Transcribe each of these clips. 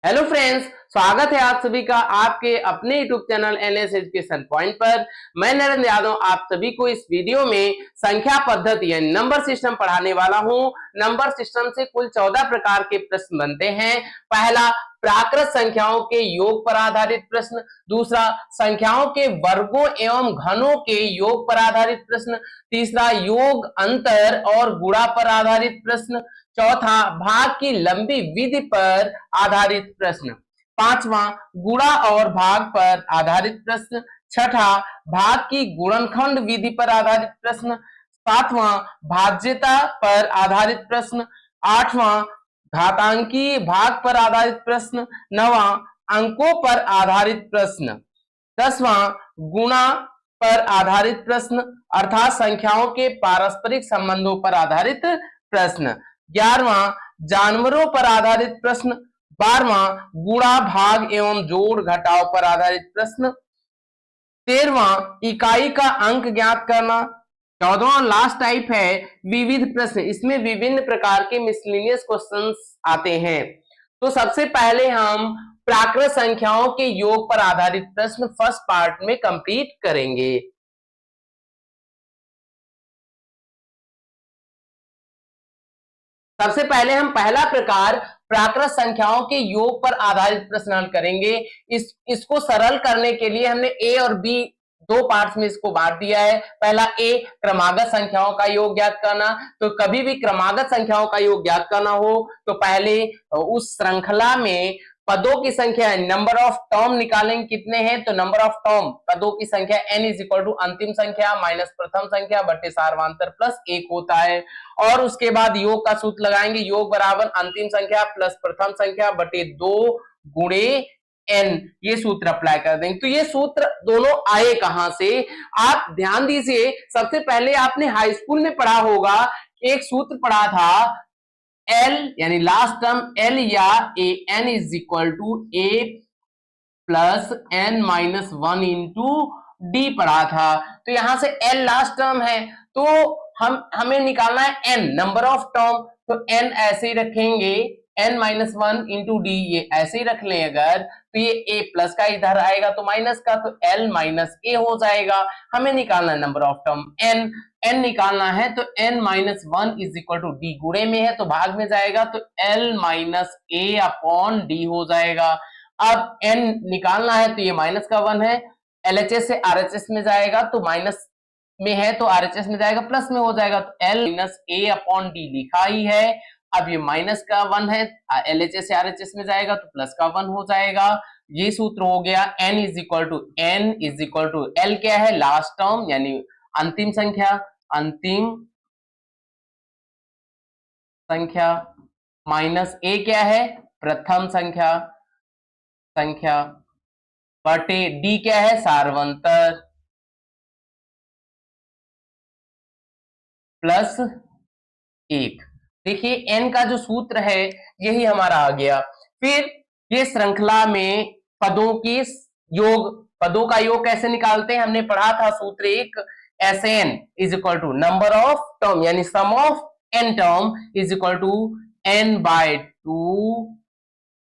Hello friends, स्वागत है आप सभी का आपके अपने YouTube channel NS education point पर। मैं नरेंद्र यादव आप सभी को इस वीडियो में संख्या पद्धति यानी नंबर सिस्टम पढ़ाने वाला हूं। नंबर सिस्टम से कुल 14 प्रकार के प्रश्न बनते हैं। पहला, प्राकृत संख्याओं के योग पर आधारित प्रश्न। दूसरा, संख्याओं के वर्गों एवं घनों के योग पर आधारित प्रश्न। तीसरा, योग, अंतर और गुणा पर आधारित प्रश्न। चौथा, भाग की लंबी विधि पर आधारित प्रश्न। पांचवा, गुणा और भाग पर आधारित प्रश्न। छठा, भाग की गुणनखंड विधि पर आधारित प्रश्न। सातवां, भाज्यता पर आधारित प्रश्न। आठवां, घातांकी भाग पर आधारित प्रश्न। नवां, अंकों पर आधारित प्रश्न। दसवां, गुणा पर आधारित प्रश्न अर्थात संख्याओं के पारस्परिक संबंधों पर आधारित प्रश्न। 11वां, जानवरों पर आधारित प्रश्न। 12वां, गुणा, भाग एवं जोड़ घटाव पर आधारित प्रश्न। 13वां, इकाई का अंक ज्ञात करना। 14वां लास्ट टाइप है विविध प्रश्न। इसमें विभिन्न प्रकार के मिसलेनियस क्वेश्चंस आते हैं। तो सबसे पहले हम प्राकृत संख्याओं के योग पर आधारित प्रश्न फर्स्ट पार्ट में कंप्लीट करेंगे। सबसे पहले हम पहला प्रकार प्राकृत संख्याओं के योग पर आधारित प्रश्न हल करेंगे। इसको सरल करने के लिए हमने ए और बी दो पार्ट्स में इसको बांट दिया है। पहला ए, क्रमागत संख्याओं का योग ज्ञात करना। तो कभी भी क्रमागत संख्याओं का योग ज्ञात करना हो तो पहले उस श्रृंखला में पदों की संख्या नंबर ऑफ टर्म निकालेंगे। कितने हैं? तो नंबर ऑफ टर्म पदों की संख्या n इज इक्वल टू अंतिम संख्या माइनस प्रथम संख्या बटे सार्वधातर प्लस 1 होता है। और उसके बाद योग का सूत्र लगाएंगे, योग बराबर अंतिम संख्या प्लस प्रथम संख्या बटे 2 गुणे n। ये सूत्र अप्लाई कर देंगे। तो ये सूत्र दोनों आए कहां से? आप ध्यान दीजिए, सबसे पहले आपने हाई स्कूल में पढ़ा होगा, एक सूत्र पढ़ा था L यानी लास्ट टर्म L या A N is equal to A plus N minus 1 into D पढ़ा था। तो यहां से L लास्ट टर्म है तो हमें निकालना है n नंबर ऑफ टर्म। तो n ऐसे ही रखेंगे, n माइनस 1 इंटू डी, ये ऐसे ही रख लें अगर, तो ये a प्लस का इधर आएगा तो माइनस का, तो l माइनस a हो जाएगा। हमें निकालना है नंबर ऑफ टर्म n निकालना है तो n minus 1 is equal to d, गुणे में है तो भाग में जाएगा तो l minus a upon d हो जाएगा। अब n निकालना है तो ये माइनस का 1 है, LHS से RHS में जाएगा तो माइनस में है तो RHS में जाएगा प्लस में हो जाएगा, तो L minus a upon D लिखा ही है। अब ये माइनस का 1 है, LHS से RHS में जाएगा तो प्लस का 1 हो जाएगा। ये सूत्र हो गया n is equal to L क्या है? लास्ट टर्म यानी अंतिम संख्या, अंतिम संख्या माइनस a क्या है? प्रथम संख्या बटे d क्या है? सार्वंतर प्लस 1। देखिए n का जो सूत्र है यही हमारा आ गया। फिर ये श्रृंखला में पदों की योग, पदों का योग कैसे निकालते हैं? हमने पढ़ा था सूत्र एक, Sn is equal to number of term यानी sum of n term is equal to n by 2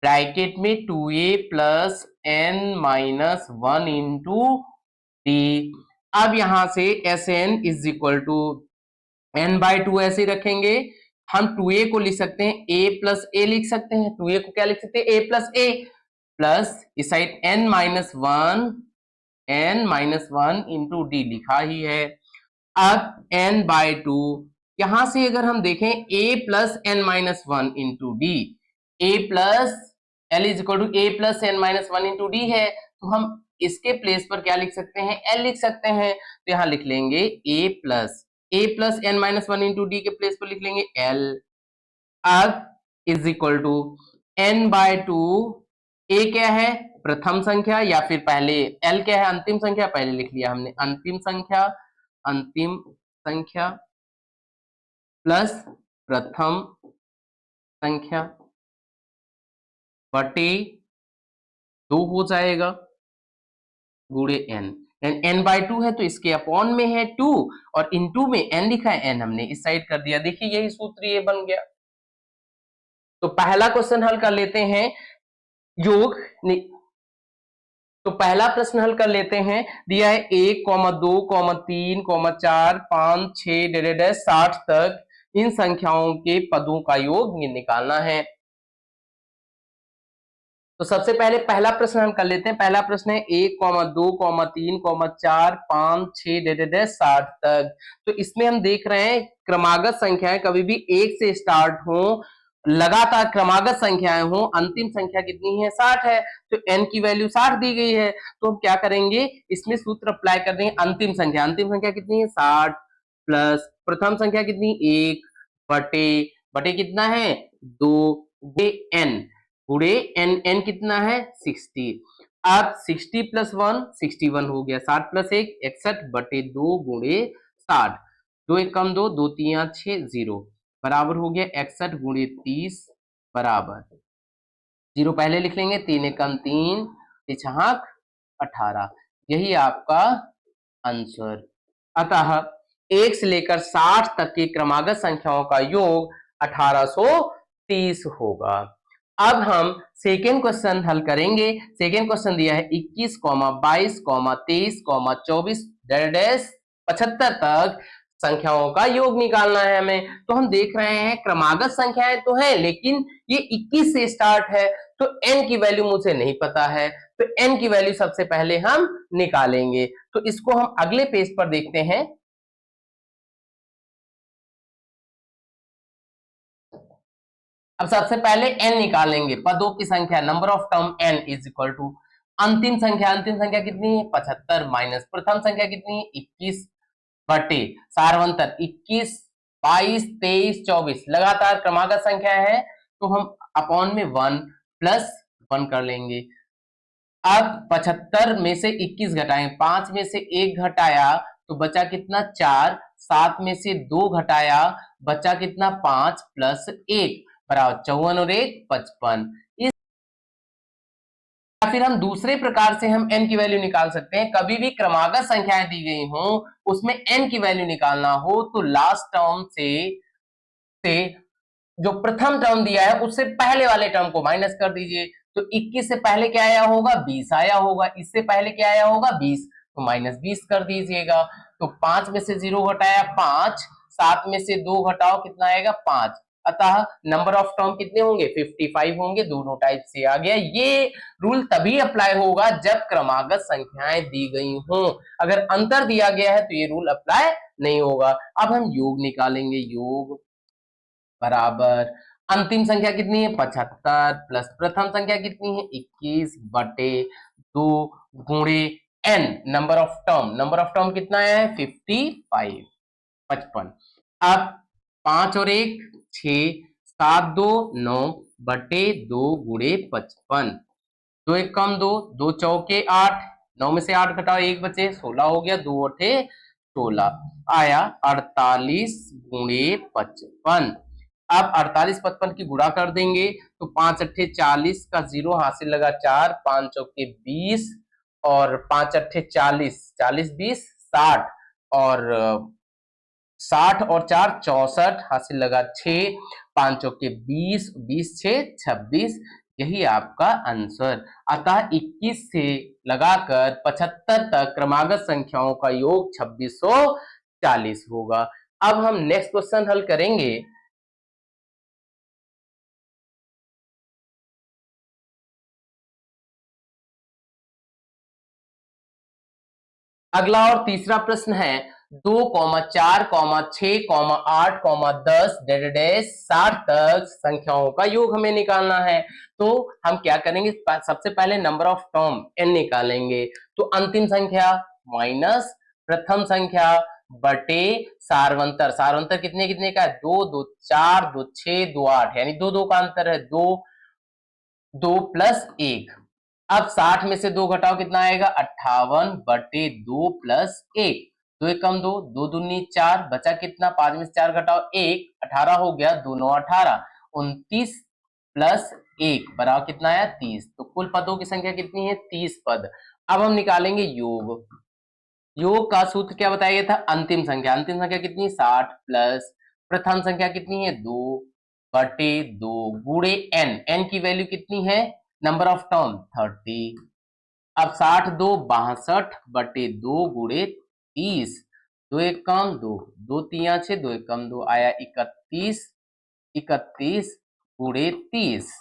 bracket में 2a plus n minus 1 into D. अब यहां से Sn is equal to n by 2 ऐसे रखेंगे। हम 2a को लिख सकते हैं a प्लस a लिख सकते हैं। 2a को क्या लिख सकते हैं? a प्लस a प्लस इस side n minus 1 into D लिखा ही है। अब n बाय 2 यहां से अगर हम देखें a plus n minus 1 into d, a plus l is equal to a plus n minus 1 into d है, तो हम इसके प्लेस पर क्या लिख सकते हैं? l लिख सकते हैं। तो यहां लिख लेंगे a plus n minus 1 into d के प्लेस पर लिख लेंगे l। अब is equal to n by 2, a क्या है? प्रथम संख्या, या फिर पहले l क्या है? अंतिम संख्या। पहले लिख लिया हमने अंतिम संख्या प्लस प्रथम संख्या बटे 2 हो जाएगा गुणे n। n बाय 2 है तो इसके अपॉन में है 2 और इनटू में n लिखा है, n हमने इस साइड कर दिया। देखिए यही सूत्र ये बन गया। तो पहला क्वेश्चन हल कर लेते हैं। योग तो पहला प्रश्न हल कर लेते हैं। दिया है 1,2,3,4,5,6 60 तक इन संख्याओं के पदों का योग निकालना है। तो सबसे पहले पहला प्रश्न हम कर लेते हैं। पहला प्रश्न है 1,2,3,4,5,6 60 तक। तो इसमें हम देख रहे हैं क्रमागत संख्याएं कभी भी 1 से स्टार्ट हो, लगातार क्रमागत संख्याएं हो, अंतिम संख्या कितनी है 60 है, तो n की वैल्यू 60 दी गई है। तो हम क्या करेंगे, इसमें सूत्र अप्लाई कर देंगे। अंतिम संख्या कितनी है 60 प्लस प्रथम संख्या कितनी 1 बटे बटे कितना है 2 n गुणे n कितना है 60। अब 60 प्लस 1 61 हो गया, 60 प्लस 1 61 बटे 2 गुणे 60, 2 एक कम 2 2 3 6 0 बराबर हो गया 61 गुणे 30 बराबर 0 पहले लिख लेंगे, 3 एक कम 3 छहाक 18, यही आपका आंसर। अतः 1 से लेकर 60 तक की क्रमागत संख्याओं का योग 1830 होगा। अब हम सेकेंड क्वेश्चन हल करेंगे। सेकेंड क्वेश्चन दिया है 21, 22, 23, 24 75 तक संख्याओं का योग निकालना है हमें। तो हम देख रहे हैं क्रमागत संख्याएं तो है, लेकिन ये 21 से स्टार्ट है, तो n की वैल्यू मुझे नहीं पता है, तो n की वैल्यू सबसे पहले हम निकालेंगे। तो इसको हम अगले पेज पर देखते हैं। अब सबसे पहले n निकालेंगे, पदों की संख्या number of term n is equal to अंतिम संख्या कितनी है 75 माइनस प्रथम संख्या कितनी है 21 बटे सारवंतर 21 22 23 24 लगातार क्रमागत संख्या है, तो हम अपॉन में 1 प्लस 1 कर लेंगे। अब 75 में से 21 घटाएं, 5 में से 1 घटाया तो बचा कितना 4, 7 में से 2 घटाया बचा कितना 5 प्लस 1 बराबर 54 और 1 55। या फिर हम दूसरे प्रकार से हम n की वैल्यू निकाल सकते हैं। कभी भी क्रमागत संख्याएं दी गई हो उसमें n की वैल्यू निकालना हो तो लास्ट टर्म से जो प्रथम टर्म दिया है उससे पहले वाले टर्म को माइनस कर दीजिए। तो 21 से पहले क्या आया होगा 20 आया होगा, इससे पहले क्या आया होगा 20, तो माइनस 20 कर दीजिएगा। तो 5 में से 0 घटाया 5, 7 में से 2 घटाओ कितना आएगा 5, अतः नंबर ऑफ टर्म कितने होंगे 55 होंगे। दोनों टाइप से आ गया। ये रूल तभी अप्लाई होगा जब क्रमागत संख्याएं दी गई हों, अगर अंतर दिया गया है तो ये रूल अप्लाई नहीं होगा। अब हम योग निकालेंगे, योग बराबर अंतिम संख्या कितनी है 75 प्लस प्रथम संख्या कितनी है 21 बटे 2 गुणे n नंबर ऑफ टर्म कितना है 55 55। अब 5 और 1 6 7 2 9 बटे 2 गुणे 55, 2 एक कम 2 2 चौके 8, 9 में से 8 घटाओ 1 बचे 16 हो गया, 2 अठे 16 आया 48 गुणे 55। अब 48 55 की गुणा कर देंगे तो 5 अट्ठे 40 का 0 हासिल लगा 4, 5 चौके 20 और 5 अट्ठे 40, 40 20 60 और 60 और 4 64 हासिल लगा 6, 5 चौके 20 20 6 26, यही आपका आंसर। अतः 21 से लगाकर 75 तक क्रमागत संख्याओं का योग 2640 होगा। अब हम नेक्स्ट क्वेश्चन हल करेंगे। अगला और तीसरा प्रश्न है 2, 4, 6, 8, 10 60 तक संख्याओं का योग हमें निकालना है। तो हम क्या करेंगे, सबसे पहले नंबर ऑफ टर्म n निकालेंगे। तो अंतिम संख्या माइनस प्रथम संख्या बटे सारवंतर, सारवंतर कितने कितने का है 2 2 4 2 6 2 8, यानी 2 2 का अंतर है 2 2 प्लस 1। अब 60 में से 2 घटाओ कितना आएगा 58 बटे 2 प्लस 1, 2 एक कम 2 2 दूनी 4 बचा कितना 5 में से 4 घटाओ 1, 18 हो गया, 2 9 18, 29 प्लस 1 बराबर कितना आया 30। तो कुल पदों की संख्या कितनी है 30 पद। अब हम निकालेंगे योग। योग का सूत्र क्या बताया गया था, अंतिम संख्या कितनी 60 प्लस प्रथम संख्या कितनी है 2 बटे 2 गुणे n, n की वैल्यू कितनी है नंबर ऑफ टर्म 30। अब 60 दो 62 बटे 2 गुणे 30, दो एक कम दो, दो तिया 6, दो एक कम दो, आया 31, 31 गुणे 30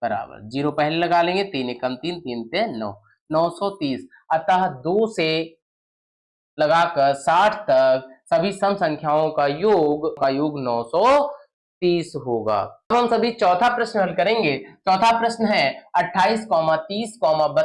बराबर, जीरो पहले लगा लेंगे, 3 एकम 3, 3 ते 9, 930। अतः 2 से लगाकर 60 तक सभी सम संख्याओं का योग 930 होगा। अब हम सभी चौथा प्रश्न हल करेंगे। चौथा प्रश्न है 28, 30, 32,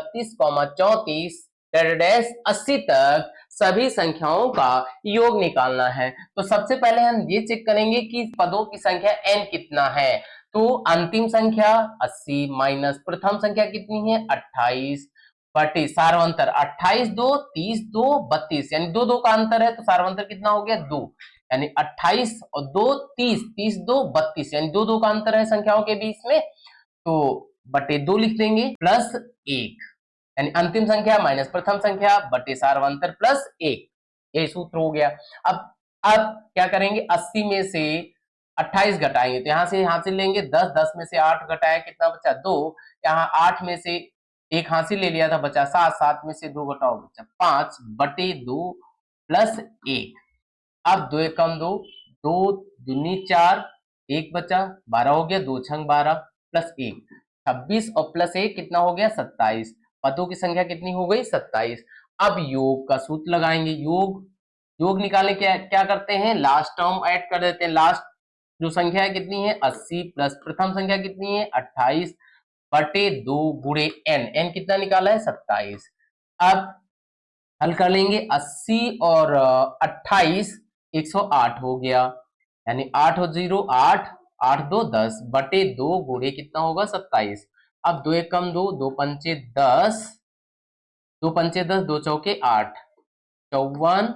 34 80 तक सभी संख्याओं का योग निकालना है। तो सबसे पहले हम ये चेक करेंगे कि पदों की संख्या n कितना है। तो अंतिम संख्या 80 माइनस प्रथम संख्या कितनी है 28 बटे सार्वंतर 28 दो 30 दो 32, यानी दो दो का अंतर है, तो सार्वंतर कितना हो गया 2, यानी 28 और 2 30, 30 दो 32, यानी दो दो का अंतर है संख्याओं के बीच में, तो बटे 2 लिख देंगे प्लस 1, यानी अंतिम संख्या माइनस प्रथम संख्या बटे सार्वंतर प्लस 1, ये सूत्र हो गया। अब क्या करेंगे 80 में से 28 घटाएंगे, तो यहां से लेंगे 10, 10 में से 8 घटाया कितना बचा 2, यहाँ 8 में से एक हासिल ले लिया था बचा 7, 7 में से 2 घटाओ बचा 5 बटे 2 प्लस 1। अब 2 एकम 2, 2 दूनी 4, 1 बचा 12 हो गया, 2 छंग 12 प्लस 1 26 और प्लस 1 कितना हो गया 27। पदों की संख्या कितनी हो गई 27। अब योग का सूत्र लगाएंगे। योग निकालने क्या क्या करते हैं, लास्ट टर्म ऐड कर देते हैं। लास्ट जो संख्या है कितनी है 80 प्लस प्रथम संख्या कितनी है 28 बटे 2 गुणे n, n कितना निकाला है 27। अब हल कर लेंगे 80 और 28 108 हो गया, यानी 8 और 0 8, 8 2 10 बटे 2 गुणे कितना होगा 27। अब 2 एकम 2, 2 पंचे 10, 2 पंचे 10, 2 चौके 8, 54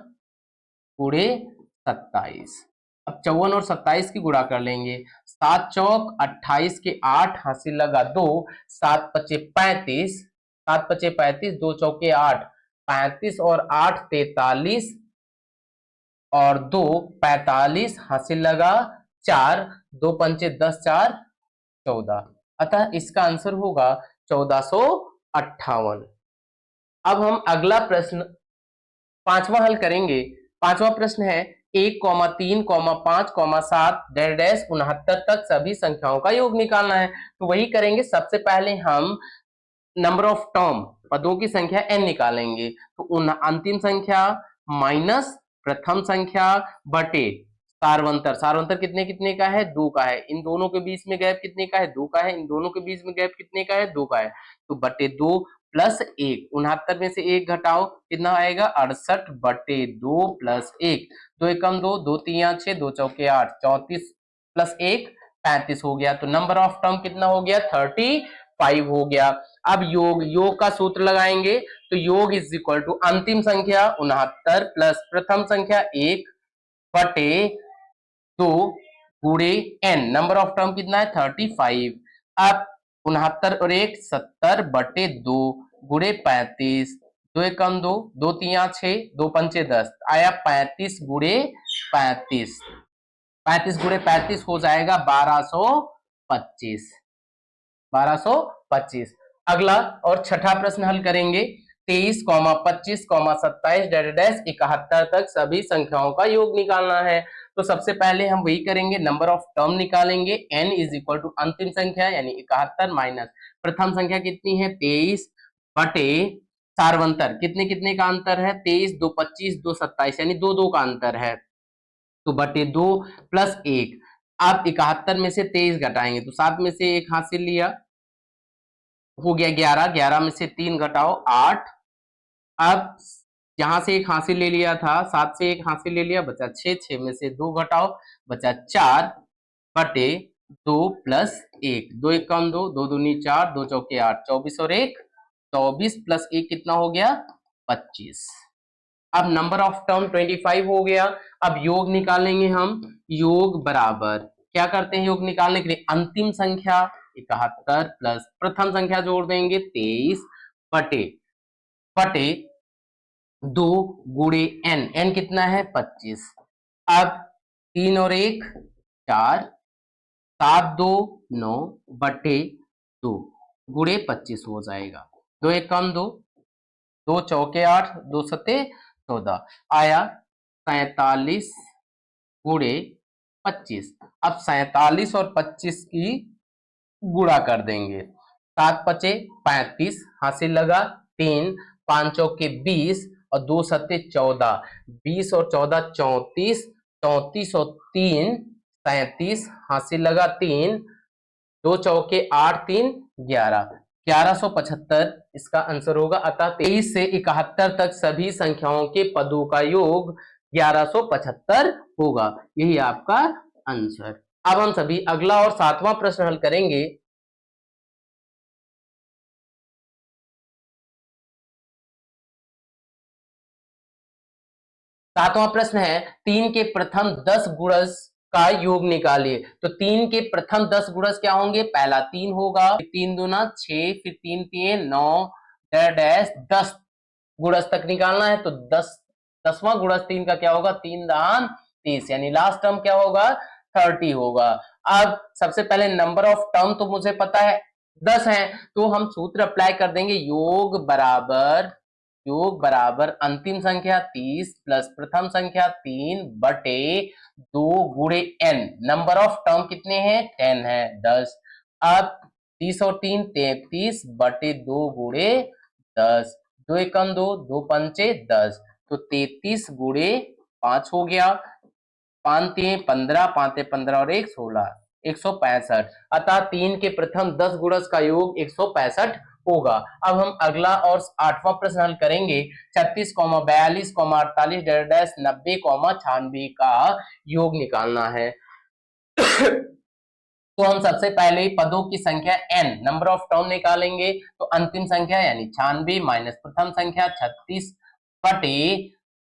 गुणे 27। अब 54 और 27 की गुणा कर लेंगे, 7 चौक 28 के 8 हासिल लगा 2, 7 पचे 35, 7 पचे 35, 2 चौके 8 35 और 8 43 और 2 45 हासिल लगा 4, 2 पंचे 10 4 14, अतः इसका आंसर होगा 1458। अब हम अगला प्रश्न पांचवा हल करेंगे। पांचवा प्रश्न है 1, 3, 5, 7 डैश 69 तक सभी संख्याओं का योग निकालना है। तो वही करेंगे। सबसे पहले हम नंबर ऑफ टर्म पदों की संख्या n निकालेंगे। तो अंतिम संख्या माइनस प्रथम संख्या बटे सार्वंतर। सार्वंतर कितने कितने का है 2 का है। इन दोनों के बीच में गैप कितने का है 2 का है। इन दोनों के बीच में गैप कितने का है 2 का है। तो बटे 2 प्लस 1, 69 में से 1 घटाओ कितना आएगा 68 बटे 2 प्लस 1, 2 एकम 2, 2 तिया 6, 2 चौके 8, 34 प्लस 1 35 हो गया। तो नंबर ऑफ टर्म कितना हो गया 35 हो गया। अब योग का सूत्र लगाएंगे। तो योग इज इक्वल टू अंतिम संख्या 69 प्लस प्रथम संख्या 1 बटे 2 गुणे n, नंबर ऑफ टर्म कितना है 35। अब 69 और 1 70 बटे 2 गुणे 35, 2 एकम 2, 2 तिया 6, 2 पंचे 10, आया 35 गुणे 35, 35 गुणे 35 हो जाएगा 1225, 1225। अगला और छठा प्रश्न हल करेंगे। 23, 25, 27 डैश 71 तक सभी संख्याओं का योग निकालना है। तो सबसे पहले हम वही करेंगे, नंबर ऑफ टर्म निकालेंगे। n इज इक्वल टू अंतिम संख्या यानी 71 माइनस प्रथम संख्या कितनी है 23 बटे सार्वंतर कितने कितने का अंतर है 23, 2 25, 2 27, यानी 2 2 का अंतर है। तो बटे 2 प्लस 1। आप 71 में से 23 घटाएंगे तो 7 में से 1 हासिल लिया हो गया 11, 11 में से 3 घटाओ 8। अब यहां से एक हासिल ले लिया था 7 से एक हासिल ले लिया बचा 6, 6 में से 2 घटाओ बचा 4 बटे 2 प्लस 1, 2 एक कम 2, 2 दूनी 4, 2 चौके 8, 24 और 1 24 प्लस 1 कितना हो गया 25। अब नंबर ऑफ टर्म 25 हो गया। अब योग निकालेंगे हम। योग बराबर क्या करते हैं योग निकालने के लिए अंतिम संख्या 71 प्लस प्रथम संख्या जोड़ देंगे 23 बटे बटे 2 गुणे n, n कितना है 25। अब 3 और 1 4, 7 2 9 बटे 2, गुणे 25 हो जाएगा। 2 एक कम 2, 2 चौके 8, 2 सत्ते 14, आया 47 गुणे 25। अब 47 और 25 की गुणा कर देंगे। 7 पचे 35, हासिल लगा 3, 5 चौके 20 और 2 सत्ते 14, 20 और 14 34, 34 और 3 37, हासिल लगा 3, 2 चौके 8 3 11, 1175 इसका आंसर होगा। अतः 23 से 71 तक सभी संख्याओं के पदों का योग 1175 होगा। यही आपका आंसर। अब हम सभी अगला और 7वां प्रश्न हल करेंगे। सातवां प्रश्न है 3 के प्रथम 10 गुणज का योग निकालिए। तो 3 के प्रथम 10 गुणज क्या होंगे? पहला 3 होगा, 3 दूना 6, फिर 3 3 9 डैश 10 गुणज तक निकालना है। तो 10वां गुणज 3 का क्या होगा? 3 दान 30, यानी लास्ट टर्म क्या होगा? 30 होगा। अब सबसे पहले नंबर ऑफ टर्म तो मुझे पता है 10 है, तो हम सूत्र अप्लाई कर देंगे। योग बराबर अंतिम संख्या 30 प्लस प्रथम संख्या 3 बटे 2 गुणे n। नंबर ऑफ टर्म कितने हैं? 10 है, 10। अब 30 और 3 33 बटे 2 गुणे 10, 2 एकम 2, 2 पंचे 10, तो 33 गुणे 5 हो गया। 5 3 15, 5 15 और 1 16, 165। अतः 3 के प्रथम 10 गुणज का योग 165 होगा। अब हम अगला और 8वां प्रश्न हल करेंगे। 36, 42, 48 डैश 90, 96 का योग निकालना है। तो हम सबसे पहले पदों की संख्या n, नंबर ऑफ टर्म निकालेंगे। तो अंतिम संख्या यानी 96 माइनस प्रथम संख्या 36 बटे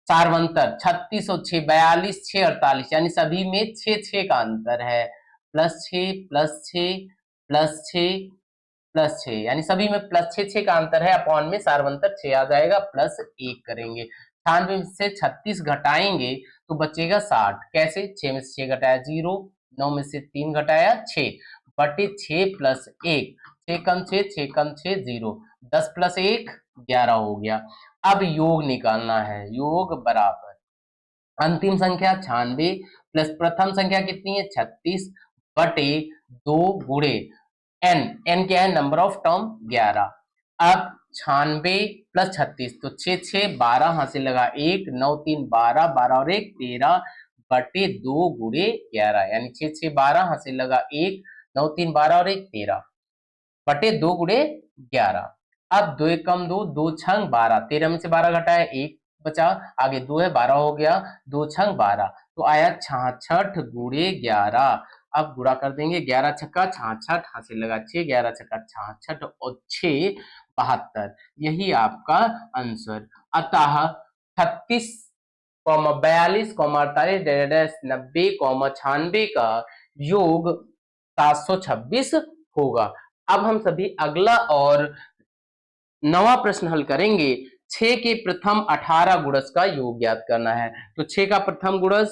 चारवंतर 36 और 6 42, 6 48, यानी सभी में 6 का अंतर है। +6 +6 +6 +6, यानी सभी में +6 का अंतर है। अपॉन में सारवंतर 6 आ जाएगा, +1 करेंगे। 96 से 36 घटाएंगे तो बचेगा 60। कैसे? 6 में से 6 घटाया 0, 9 में से 3 घटाया 6 बटे 6 + 1, 6 कम 6, 6 कम 6 0, 10 + 1 11 हो गया। अब योग निकालना है। योग बराबर अंतिम संख्या 96 प्लस प्रथम संख्या कितनी है? 36 बटे 2 गुणे n क्या है? Number of term 11। अब 96 प्लस 36, तो 6 6 12, हासिल लगा 1, 9 3 12, 12 और 1 13 बटे 2 गुणे 11, यानी 6 6 12, हासिल लगा 1, 9 3 12 और 1 13 बटे 2 गुणे 11। अब 2 एकम 2, 2 छंग 12, 13 में से 12 घटाया 1 बचा, आगे 2 है 12 हो गया, 2 छंग 12, तो आया 66 गुणे 11। अब गुणा कर देंगे। 11 छक्का 66, हासिल लगा 6, 11 छक्का 66 और 6 72, यही आपका आंसर। अतः 36, 42, 48, 90, 96 का योग 726 होगा। अब हम सभी अगला और 9वां प्रश्न हल करेंगे। 6 के प्रथम 18 गुणज का योग ज्ञात करना है। तो 6 का प्रथम गुणज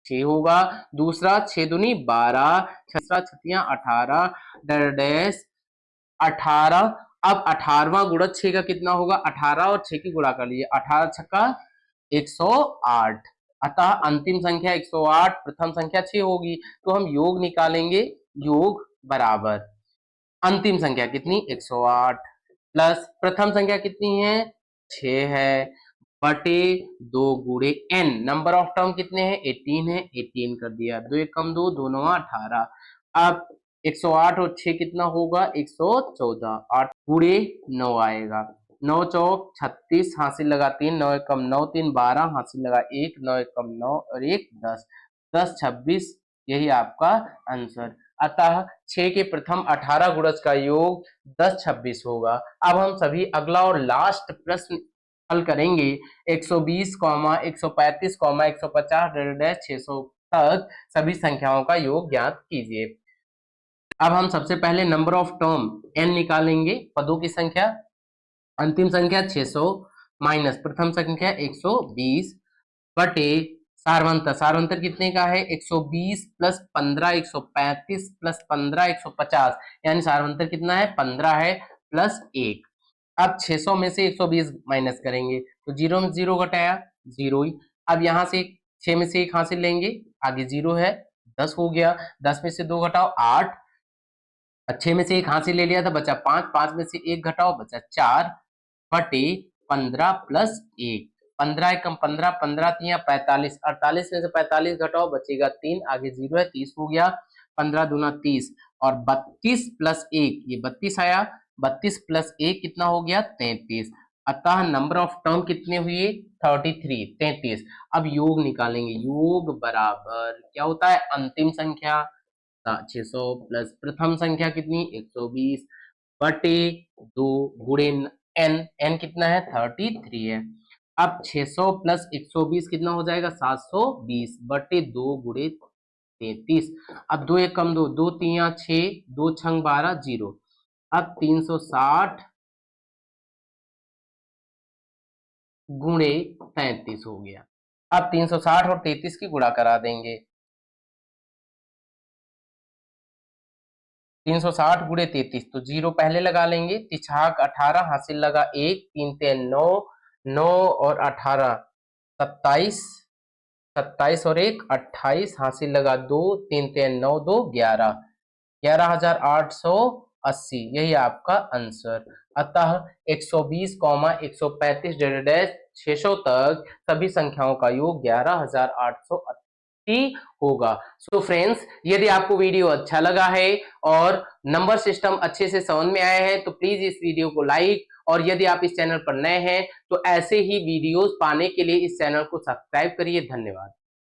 6 होगा, दूसरा 6 दूनी 12, तीसरा 6 18 डैश 18। अब 18वां गुणज 6 का कितना होगा? 18 और 6 की गुणा कर लीजिए। 18 छक्का 108, अतः अंतिम संख्या 108, प्रथम संख्या 6 होगी। तो हम योग निकालेंगे। योग बराबर अंतिम संख्या कितनी? 108 प्लस प्रथम संख्या कितनी है? 6 है, बटे 2 गुणे n। नंबर ऑफ टर्म कितने हैं? 18 है, 18 कर दिया। 2 एकम 2, 2 9 18। अब 108 और 6 कितना होगा? 114, 8 गुणे 9 आएगा। 9 चौक 36, हासिल लगा 3, 9 एकम 9 3 12, हासिल लगा 1, 9 एकम 9 और 1 10, 10 26, यही आपका आंसर। अतः 6 के प्रथम 18 गुणज का योग 10 26 होगा। अब हम सभी अगला और लास्ट प्रश्न हल करेंगे। 120, 135, 150 600 तक सभी संख्याओं का योग ज्ञात कीजिए। अब हम सबसे पहले नंबर ऑफ टर्म n निकालेंगे, पदों की संख्या। अंतिम संख्या 600 माइनस प्रथम संख्या 120 बटे सारवंतर कितने का है? 120 प्लस 15 135 प्लस 15 150, यानी सारवंतर कितना है? 15 है प्लस 1। अब 600 में से 120 माइनस करेंगे तो जीरो में जीरो घटाया, जीरो ही। अब यहाँ से 6 में से 1 हासिल लेंगे, आगे जीरो है, 10 हो गया। 10 में से 2 घटाओ 8, 6 में से 1 हासिल ले लिया था, बचा 5, 5 में से 1 घटाओ बचा 4 बटे 15 प्लस 1। 15 एकम 15, 15 तिया 45, 48 में से 45 घटाओ बचेगा 3, आगे जीरो है, 30 हो गया। 15 दूना 30 और 32 प्लस 1, ये 32 आया, 32 प्लस 1 कितना हो गया? 33। अतः नंबर ऑफ टर्म कितने हुए? 33, 33। अब योग निकालेंगे, योग बराबर क्या होता है? अंतिम संख्या 600 प्लस प्रथम संख्या कितनी? 120 बटे 2 गुणे n, n कितना है? 33 है। अब 600 प्लस 120 कितना हो जाएगा? 720 बटे 2 गुणे 33। अब 2 एक कम 2, 2 तिया 6, 2 छंग 12, जीरो। अब 360 गुणे 33 हो गया। अब 360 और 33 की गुणा करा देंगे। 360 गुणे 33, तो जीरो पहले लगा लेंगे। तिछाक 18, हासिल लगा 1, 3 3 9, 9 और 18 27, 27 और 1 28, हासिल लगा 2, 3 3 9 2 11, 11,880, यही आपका आंसर। अतः 120, 135 डैश 600 तक सभी संख्याओं का योग 11,880 होगा। सो फ्रेंड्स, यदि आपको वीडियो अच्छा लगा है और नंबर सिस्टम अच्छे से समझ में आया है तो प्लीज इस वीडियो को लाइक, और यदि आप इस चैनल पर नए हैं तो ऐसे ही वीडियोस पाने के लिए इस चैनल को सब्सक्राइब करिए। धन्यवाद।